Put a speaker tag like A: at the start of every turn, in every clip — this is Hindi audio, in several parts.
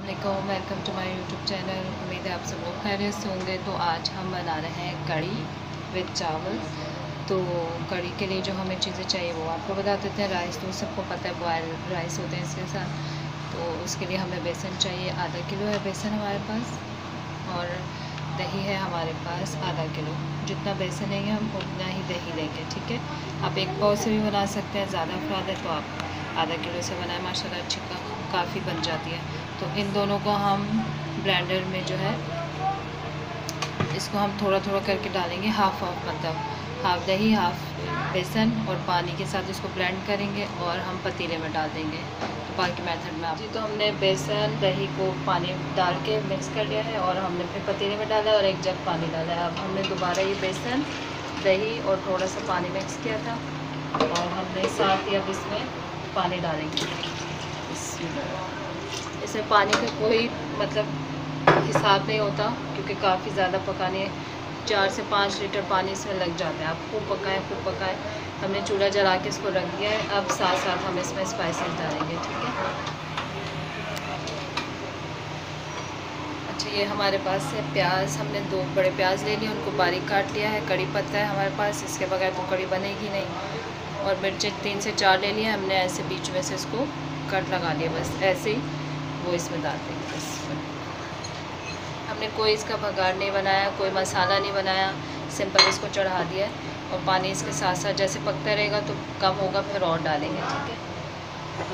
A: अस्सलामुअलैकुम, welcome to my YouTube channel. उम्मीद है आप सब लोग खैरियत से होंगे। तो आज हम बना रहे हैं कड़ी विद चावल। तो कड़ी के लिए जो हमें चीज़ें चाहिए वो आपको बता देते हैं। राइस तो सबको पता है, बॉयल राइस होते हैं इसके साथ। तो उसके लिए हमें बेसन चाहिए, आधा किलो है बेसन हमारे पास। और दही है हमारे पास आधा किलो। जितना बेसन लेंगे हम उतना ही दही लेंगे, ठीक है। आप एक पाव से भी बना सकते हैं, ज़्यादा अफराद है तो आप आधा किलो से बनाए, माशाल्लाह अच्छी काफ़ी बन जाती है। तो इन दोनों को हम ब्लेंडर में जो है इसको हम थोड़ा थोड़ा करके डालेंगे, हाफ मतलब हाफ दही हाफ बेसन और पानी के साथ इसको ब्लेंड करेंगे और हम पतीले में डाल देंगे। तो बाकी मेथड में जी, तो हमने बेसन दही को पानी डाल के मिक्स कर लिया है और हमने फिर पतीले में डाला है और एक जग पानी डाला है। अब हमने दोबारा ये बेसन दही और थोड़ा सा पानी मिक्स किया था और हमने साथ ही अब इसमें पानी डालेंगे। इसमें पानी का कोई मतलब हिसाब नहीं होता क्योंकि काफ़ी ज़्यादा पकाने 4 से 5 लीटर पानी इसमें लग जाता है। आप खूब पकाएं। हमने चूल्हा जला के इसको रख दिया है। अब साथ साथ हम इसमें स्पाइसेस डालेंगे, ठीक है। अच्छा, ये हमारे पास है प्याज। हमने 2 बड़े प्याज ले लिए, उनको बारीक काट लिया है। कड़ी पत्ता है हमारे पास, इसके बगैर तो कड़ी बनेगी नहीं। और मिर्चें 3 से 4 ले लिए हमने, ऐसे बीच में से इसको कट लगा लिया, बस ऐसे ही वो इसमें डाल देंगे। बस हमने कोई इसका बघार नहीं बनाया, कोई मसाला नहीं बनाया, सिंपल इसको चढ़ा दिया है। और पानी इसके साथ साथ जैसे पकता रहेगा तो कम होगा, फिर और डालेंगे, ठीक है। तो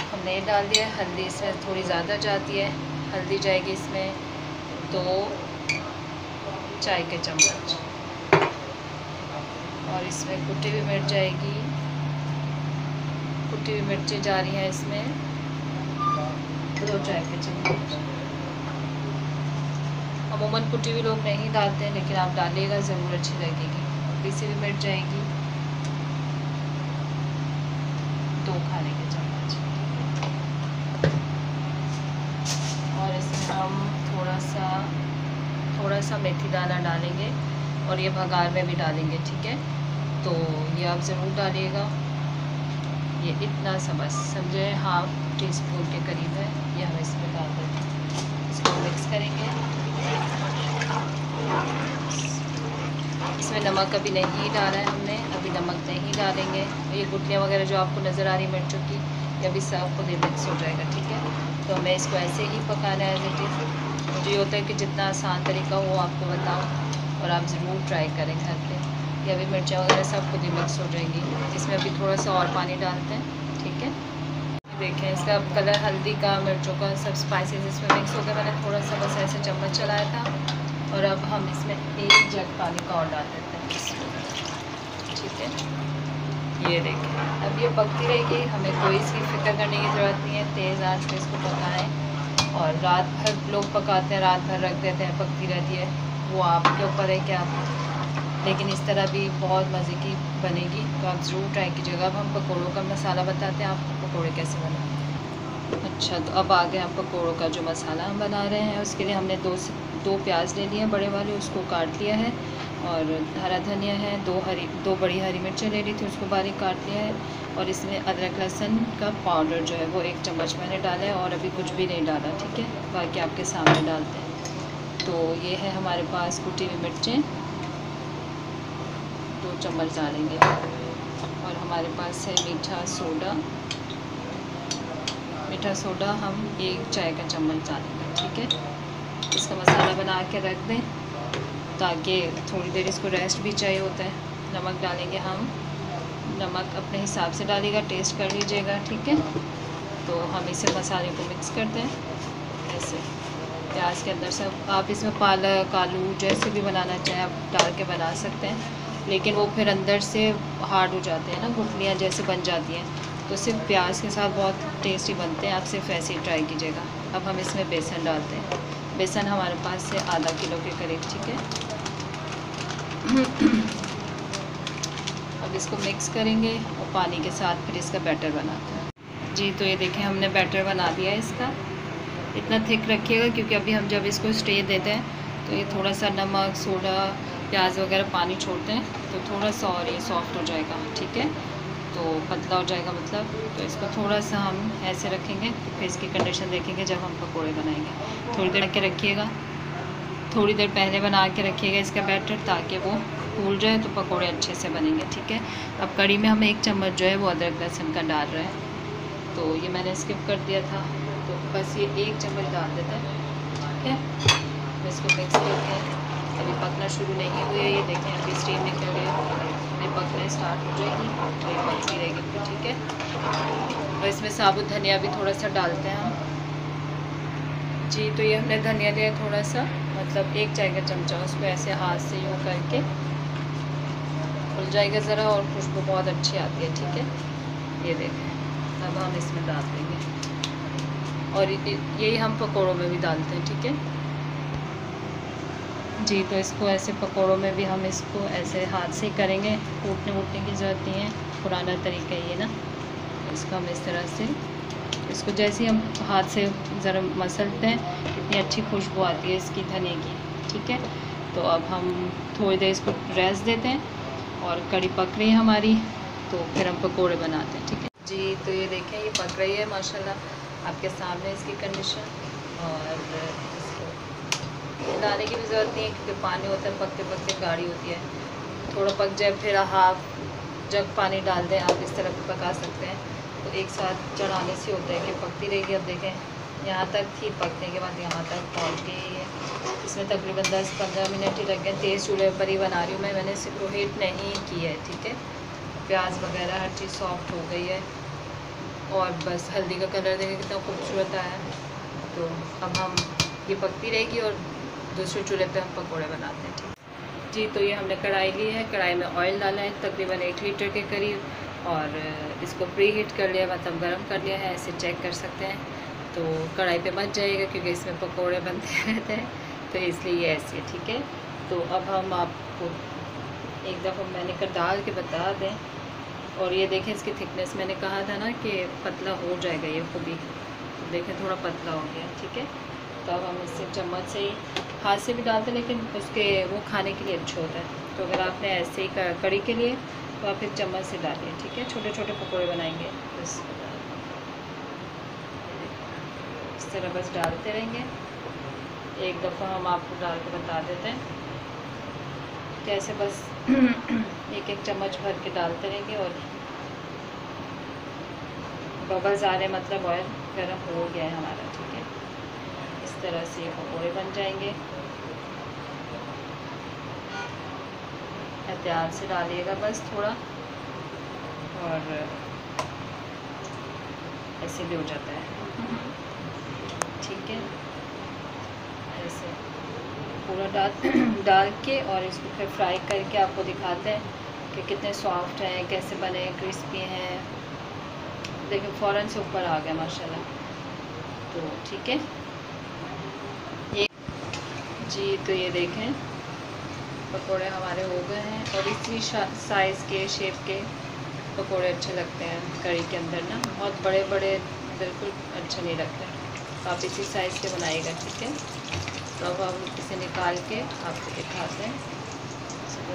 A: हमने ये डाल दिया है। हल्दी इसमें थोड़ी ज़्यादा जाती है, हल्दी जाएगी इसमें 2 चाय के चम्मच। और इसमें कुटी हुई मिर्च जाएगी, कुटी हुई मिर्चें जा रही हैं इसमें 2 चाय के चम्मच। अमूमन कुटी हुई लोग नहीं डालते हैं, लेकिन आप डालिएगा ज़रूर, अच्छी लगेगी। पीसी हुई मिर्च जाएगी 2 खाने के चम्मच। और इसमें हम थोड़ा सा मेथी दाना डालेंगे और ये भगार में भी डालेंगे, ठीक है। तो ये आप ज़रूर डालिएगा। ये इतना सा बस समझे, हाफ टी स्पून के करीब है, ये हम इसमें डाल देते हैं। इसको मिक्स करेंगे। इसमें नमक अभी नहीं डाला है हमने, अभी नमक नहीं डालेंगे। ये गुठलियाँ वगैरह जो आपको नज़र आ रही मिर्चों की, ये अभी सब खुद ही मिक्स हो जाएगा, ठीक है। तो हमें इसको ऐसे ही पकाना है एज इट इज़। मुझे ये होता है कि जितना आसान तरीका हो आपको बताऊँ, और आप ज़रूर ट्राई करें घर पे। ये अभी मिर्चा वगैरह सब खुद ही मिक्स हो जाएंगी। इसमें अभी थोड़ा सा और पानी डालते हैं, ठीक है। देखें इसका कलर हल्दी का, मिर्चों का, सब स्पाइसेस इसमें मिक्स हो गया। मैंने थोड़ा सा बस ऐसे चम्मच चलाया था। और अब हम इसमें 1 जग पानी का और डाल देते हैं, ठीक है। ये देखें अब ये पकती रहेगी, हमें कोई इसकी फ़िक्र करने की ज़रूरत नहीं है। तेज़ आंच पे इसको पकाएं। और रात भर लोग पकाते हैं, रात भर रख देते हैं, पकती रहती है। वो आपके ऊपर है कि आप, लेकिन इस तरह भी बहुत मज़े की बनेगी, तो आप ज़रूर ट्राई कीजिएगा। अब हम पकौड़ों का मसाला बताते हैं आपको, पकौड़े कैसे बनाते हैं। अच्छा, तो अब आगे हम पकौड़ों का जो मसाला हम बना रहे हैं उसके लिए हमने 2 प्याज ले लिए हैं बड़े वाले, उसको काट लिया है। और हरा धनिया है, 2 बड़ी हरी मिर्चें ले ली थी, उसको बारीक काट लिया है। और इसमें अदरक लहसुन का पाउडर जो है वो 1 चम्मच मैंने डाला है, और अभी कुछ भी नहीं डाला, ठीक है। बाकी आपके सामने डालते हैं। तो ये है हमारे पास कुटी हुई मिर्चें 2 चम्मच डालेंगे। और हमारे पास है मीठा सोडा हम 1 चाय का चम्मच डालेंगे, ठीक है। इसका मसाला बना के रख दें ताकि थोड़ी देर इसको रेस्ट भी चाहिए होता है। नमक डालेंगे हम, नमक अपने हिसाब से डालिएगा, टेस्ट कर लीजिएगा, ठीक है। तो हम इसे मसाले को मिक्स करते हैं ऐसे प्याज के अंदर से। आप इसमें पालक आलू जैसे भी बनाना चाहें आप डाल के बना सकते हैं, लेकिन वो फिर अंदर से हार्ड हो जाते हैं ना, गुठलियाँ जैसे बन जाती हैं। तो सिर्फ प्याज के साथ बहुत टेस्टी बनते हैं, आप सिर्फ ऐसे ही ट्राई कीजिएगा। अब हम इसमें बेसन डालते हैं। बेसन हमारे पास से आधा किलो के करीब, ठीक है। अब इसको मिक्स करेंगे और पानी के साथ फिर इसका बैटर बनाते हैं। जी, तो ये देखें हमने बैटर बना दिया है इसका। इतना थिक रखिएगा क्योंकि अभी हम जब इसको स्टे देते हैं तो ये थोड़ा सा नमक सोडा प्याज वगैरह पानी छोड़ते हैं, तो थोड़ा सा और ये सॉफ्ट हो जाएगा, ठीक है। तो पतला हो जाएगा मतलब। तो इसको थोड़ा सा हम ऐसे रखेंगे, फिर इसकी कंडीशन देखेंगे जब हम पकोड़े बनाएंगे। थोड़ी देर के रखिएगा, थोड़ी देर पहले बना के रखिएगा इसका बैटर, ताकि वो फूल जाए तो पकोड़े अच्छे से बनेंगे, ठीक है। अब कड़ी में हम 1 चम्मच जो है वो अदरक लहसुन का डाल रहे हैं, तो ये मैंने स्किप कर दिया था, तो बस ये 1 चम्मच डाल देते हैं, ठीक है। इसको मिक्स करके अभी पकना शुरू नहीं हुई है, ये देखें अभी स्टीम निकल गई, अभी पकना स्टार्ट हो जाएगी तो ये पकती रहेगी फिर, ठीक है। और इसमें साबुत धनिया भी थोड़ा सा डालते हैं हम। जी, तो ये हमने धनिया लिया थोड़ा सा, मतलब 1 चाय का चमचा, उसको ऐसे हाथ से यूँ करके खुल जाएगा ज़रा, और खुशबू बहुत अच्छी आती है, ठीक है। ये देखें अब हम इसमें डाल देंगे, और यही हम पकोड़ों में भी डालते हैं, ठीक है जी। तो इसको ऐसे पकोड़ों में भी हम इसको ऐसे हाथ से करेंगे, कूटने वूटने की ज़रूरत नहीं है, पुराना तरीका ये ना। इसको हम इस तरह से, इसको जैसे ही हम हाथ से ज़रा मसलते हैं, इतनी अच्छी खुशबू आती है इसकी धनिया की, ठीक है। तो अब हम थोड़ी देर इसको रेस्ट देते हैं, और कड़ी पक रही है हमारी, तो फिर हम पकोड़े बनाते हैं, ठीक है जी। तो ये देखें ये पक रही है माशाल्लाह, आपके सामने इसकी कंडीशन। और इसको हिलाने की भी ज़रूरत नहीं है, क्योंकि पानी होता है, पकते पकते गाढ़ी होती है। थोड़ा पक जाए फिर हाफ जग पानी डाल दें, आप इस तरह भी पका सकते हैं, तो एक साथ चढ़ाने से होता है कि पकती रहेगी। अब देखें यहाँ तक थी, पकने के बाद यहाँ तक पहुँच गई है। इसमें तकरीबन 10-15 मिनट ही लग गए। तेज़ चूल्हे पर ही बना रही हूँ मैंने इसको हीट नहीं की है, ठीक है। प्याज वगैरह हर चीज़ सॉफ्ट हो गई है, और बस हल्दी का कलर देखें कितना खूबसूरत आया। तो अब हम ये पकती रहेगी, और दूसरे चूल्हे पे हम पकोड़े बनाते हैं, ठीक जी। तो ये हमने कढ़ाई ली है, कढ़ाई में ऑयल डाला है तकरीबन 1 लीटर के करीब, और इसको प्री हीट कर लिया, मतलब गर्म कर लिया है, ऐसे चेक कर सकते हैं। तो कढ़ाई पे मच जाएगा, क्योंकि इसमें पकोड़े बनते रहते हैं, तो इसलिए ये ऐसे है, ठीक है। तो अब हम आपको एक दफ़ा मैंने कर डाल के बता दें, और ये देखें इसकी थिकनेस, मैंने कहा था ना कि पतला हो जाएगा ये खुद ही, तो देखें थोड़ा पतला हो गया, ठीक है। तो अब हम इससे चम्मच से ही, हाथ से भी डालते हैं, लेकिन उसके वो खाने के लिए अच्छा होता है। तो अगर आपने ऐसे ही कड़ी के लिए, तो आप एक चम्मच से डालिए, ठीक है। छोटे छोटे पकोड़े बनाएंगे बस इस तरह, बस डालते रहेंगे। एक दफ़ा हम आपको डाल के बता देते हैं कैसे, बस एक एक चम्मच भर के डालते रहेंगे, और बबल्स आ रहे, मतलब ऑयल गर्म हो गया है हमारा, ठीक है। इस तरह से पकोड़े बन जाएंगे। एहतियात से डालिएगा बस थोड़ा, और ऐसे भी हो जाता है, ठीक है। ऐसे पूरा डाल के, और इसको फिर फ्राई करके आपको दिखाते हैं कि कितने सॉफ्ट हैं, कैसे बने, क्रिस्पी हैं। देखिए फ़ौरन से ऊपर आ गया माशाल्लाह, तो ठीक है ये जी। तो ये देखें पकोड़े हमारे हो गए हैं, और इसी साइज़ के शेप के पकोड़े अच्छे लगते हैं कड़ी के अंदर ना, बहुत बड़े बड़े बिल्कुल अच्छे नहीं लगते। आप इसी साइज़ के बनाइएगा, ठीक है। तो अब हम इसे निकाल के आपको दिखाते हैं,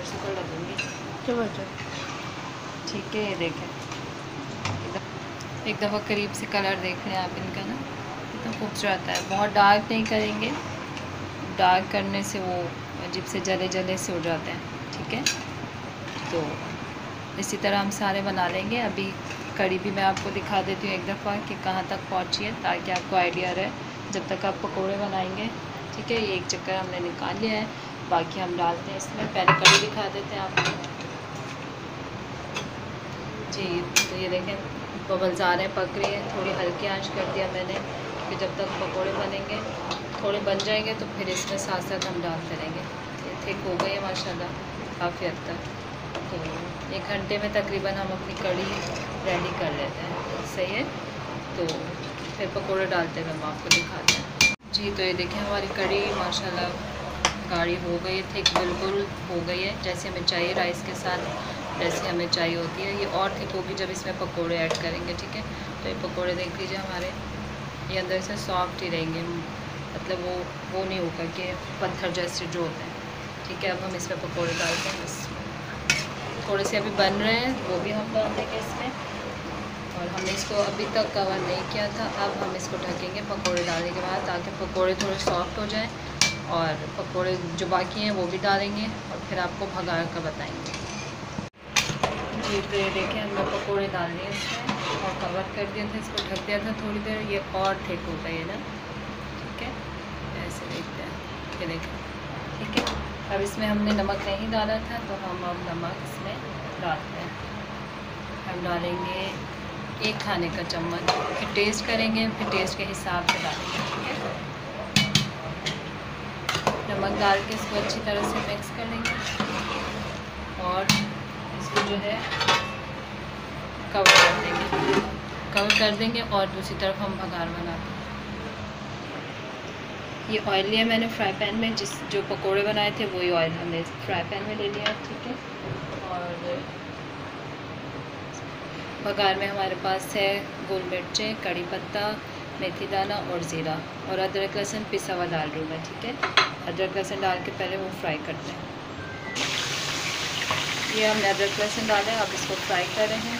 A: सुपर लगूँगी, ठीक है। ये देखें एक दफ़ा करीब से कलर देख लें आप इनका ना, कितना खूबसूरत है। बहुत डार्क नहीं करेंगे, डार्क करने से वो अजीब से जले जले से हो जाते हैं, ठीक है। तो इसी तरह हम सारे बना लेंगे। अभी कड़ी भी मैं आपको दिखा देती हूँ एक दफ़ा कि कहाँ तक पहुँची है, ताकि आपको आइडिया रहे जब तक आप पकोड़े बनाएंगे, ठीक है। ये एक चक्कर हमने निकाल लिया है, बाकी हम डालते हैं इसमें। पहले कड़ी दिखा देते हैं आपको जी। तो ये देखें बबल्स आ रहे हैं, पक रही है, थोड़ी हल्की आंच कर दिया मैंने कि जब तक पकोड़े बनेंगे, थोड़े बन जाएंगे तो फिर इसमें साथ साथ हम डालते रहेंगे। ये थिक हो गई है माशाल्लाह काफ़ी हद तक, तो 1 घंटे में तकरीबन हम अपनी कड़ी रेडी कर लेते हैं, सही है। तो फिर पकोड़े डालते हुए हम आपको दिखाते हैं जी। तो ये देखें हमारी कड़ी माशाल्लाह गाढ़ी हो गई है, थिक बिल्कुल हो गई है, जैसे हमें चाहिए राइस के साथ, जैसे हमें चाहिए होती है। ये और थिक होगी जब इसमें पकोड़े ऐड करेंगे, ठीक है। तो ये पकोड़े देख लीजिए हमारे, ये अंदर से सॉफ्ट ही रहेंगे, मतलब वो नहीं होगा कि पत्थर जैसे जो होते हैं, ठीक है। अब हम इसमें पकोड़े डालते हैं बस, थोड़े से अभी बन रहे हैं, वो भी हम डाल देंगे इसमें। और हमने इसको अभी तक कवर नहीं किया था, अब हम इसको ढकेंगे पकोड़े डालने के बाद, ताकि पकोड़े थोड़े सॉफ्ट हो जाएं। और पकोड़े जो बाकी हैं वो भी डालेंगे और फिर आपको भगार का बताएंगे। जी तो ये देखें, हमने पकोड़े डाल दिए इसमें और कवर कर दिया था, इसको ढक दिया था थोड़ी देर। ये और थिक होता है ना, ठीक है, ऐसे देखते हैं, ये देखें, ठीक है। अब इसमें हमने नमक नहीं डाला था, तो हम अब नमक इसमें डालते हैं। हम डालेंगे 1 खाने का चम्मच, फिर टेस्ट करेंगे, फिर टेस्ट के हिसाब से डालेंगे, ठीक है। नमक डाल के इसको अच्छी तरह से मिक्स कर लेंगे और इसको जो है कवर कर देंगे और दूसरी तरफ हम भगार बनाते हैं। ये ऑयल लिया मैंने फ्राई पैन में, जो पकोड़े बनाए थे वही ऑयल हमने फ्राई पैन में ले लिया, ठीक है। और भगार में हमारे पास है गोल मिर्चें, कड़ी पत्ता, मेथी दाना और ज़ीरा, और अदरक लहसुन पिसा हुआ डाल रही हूँ मैं, ठीक है। अदरक लहसुन डाल के पहले वो फ्राई करते हैं। ये हमने अदरक लहसुन डाला है, अब इसको फ्राई कर रहे हैं।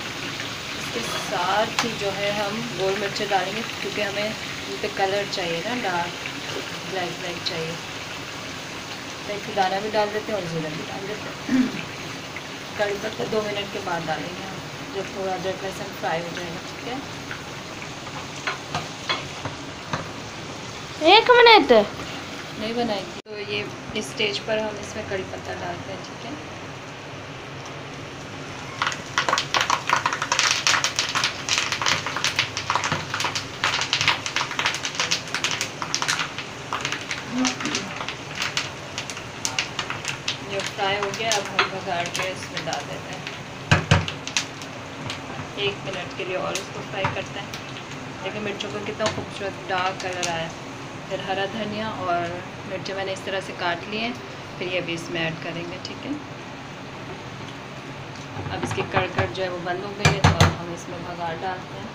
A: इसके साथ ही जो है हम गोल मिर्चें डालेंगे, क्योंकि हमें इन पर कलर चाहिए ना, डार्क ब्लैक चाहिए। मेथी दाना भी डाल देते हैं और ज़ीरा भी डाल देते हैं। कड़ी पत्ता 2 मिनट के बाद डालेंगे हम, जब थोड़ा अदरक लहसुन फ्राई हो जाएगा, ठीक है।
B: 1 मिनट
A: नहीं बनाएंगे तो ये इस स्टेज पर हम इसमें कड़ी पत्ता डालते हैं, ठीक है। जो फ्राई हो गया, अब हम भगाड़ के इसमें डाल देते हैं। 1 मिनट के लिए और इसको फ्राई करते हैं। देखिए मिर्चों का कितना खूबसूरत डार्क कलर आया। फिर हरा धनिया और मिर्चें मैंने इस तरह से काट लिए हैं, फिर ये भी इसमें ऐड करेंगे, ठीक है। अब इसकी कड़कड़ जो है वो बंद हो गई है, तो अब हम इसमें भगार डालते हैं।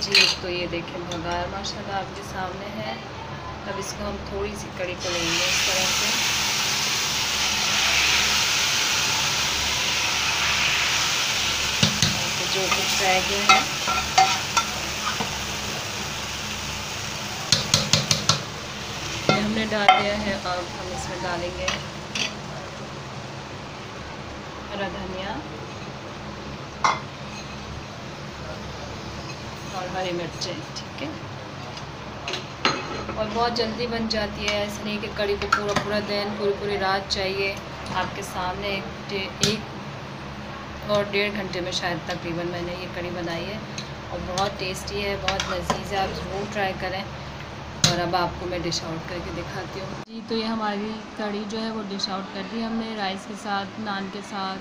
A: जी तो ये देखें भगार माशाल्लाह आपके सामने है। अब इसको हम थोड़ी सी कड़ी को लेंगे इस तरह से, तो जो कुछ रह गया है ये हमने डाल दिया है। अब हम इसमें डालेंगे हरा धनिया और हरी मिर्चें, ठीक है। और बहुत जल्दी बन जाती है, ऐसा नहीं कि कड़ी को पूरा दिन पूरी रात चाहिए। आपके सामने 1 और 1.5 घंटे में शायद तकरीबन मैंने ये कड़ी बनाई है, और बहुत टेस्टी है, बहुत लजीज है। आप ज़रूर ट्राई करें। और अब आपको मैं डिश आउट करके दिखाती हूँ। जी तो ये हमारी कड़ी जो है वो डिश आउट कर दी हमने, राइस के साथ, नान के साथ,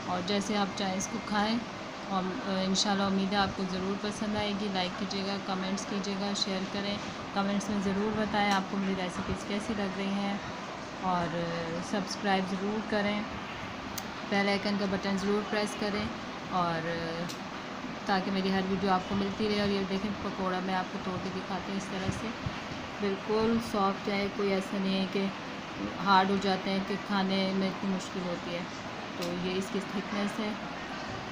A: और जैसे आप चाहें इसको खाएँ। और इंशाल्लाह उम्मीद है आपको ज़रूर पसंद आएगी। लाइक कीजिएगा, कमेंट्स कीजिएगा, शेयर करें। कमेंट्स में ज़रूर बताएं आपको मेरी रेसिपीज़ कैसी लग रही हैं, और सब्सक्राइब ज़रूर करें, बेल आइकन का बटन ज़रूर प्रेस करें, और ताकि मेरी हर वीडियो आपको मिलती रहे। और ये देखें पकोड़ा मैं आपको तोड़ के दिखाती हूँ, इस तरह से बिल्कुल सॉफ्ट है, कोई ऐसा नहीं है कि हार्ड हो जाते हैं कि खाने में इतनी मुश्किल होती है। तो ये इसकी थिकनेस है,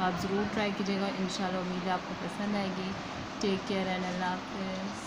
A: आप ज़रूर ट्राई कीजिएगा। इंशाल्लाह उम्मीद है आपको पसंद आएगी। टेक केयर एंड अल्लाह हाफ़िज़।